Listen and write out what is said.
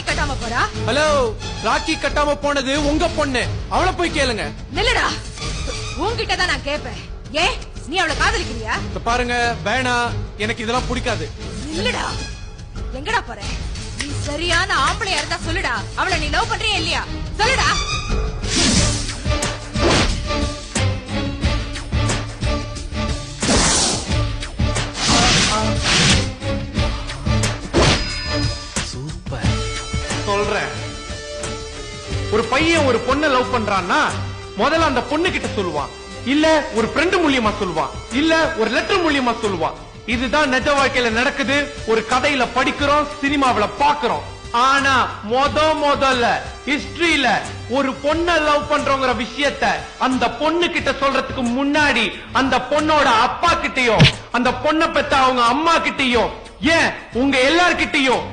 ராக்கி கட்டாம போறா? ஹலோ, ராக்கி கட்டாம போனது உங்க பொண்ணு, அவளை போய் கேளுங்க. நில்லுடா, உன்கிட்டதான் நான் கேப்பேன். ஏன் நீ அவளை காதலிக்கிறியா? பாருங்க, வேணாம், எனக்கு இதெல்லாம் பிடிக்காது. நில்லுடா, எங்கடா போற? நீ சரியான ஆம்பளையா இருந்தா சொல்லுடா, அவளை நீ லவ் பண்றியா இல்லையா? சொல்லுடா. சூப்பர். சொல்றேன், ஒரு பையன் ஒரு பொண்ணை லவ் பண்றான்னா முதல்ல அந்த பொண்ணு கிட்ட சொல்லுவான், இல்ல ஒரு ஃப்ரெண்ட் மூலியமா சொல்லுவான், இல்ல ஒரு லெட்டர் மூலியமா சொல்லுவான். இதுதான் நிஜ வாழ்க்கையில நடக்குது. ஒரு கதையில படிக்கிறோம், சினிமாவில பாக்குறோம். ஆனா முதல்ல ஹிஸ்டரியில ஒரு பொண்ணை லவ் பண்றோங்கிற விஷயத்த அந்த பொண்ணு கிட்ட சொல்றதுக்கு முன்னாடி அந்த பொண்ணோட அப்பா கிட்டயும் அந்த பொண்ணை பெத்த அவங்க அம்மா கிட்டயும் ஏன் உங்க எல்லார்கிட்டயும்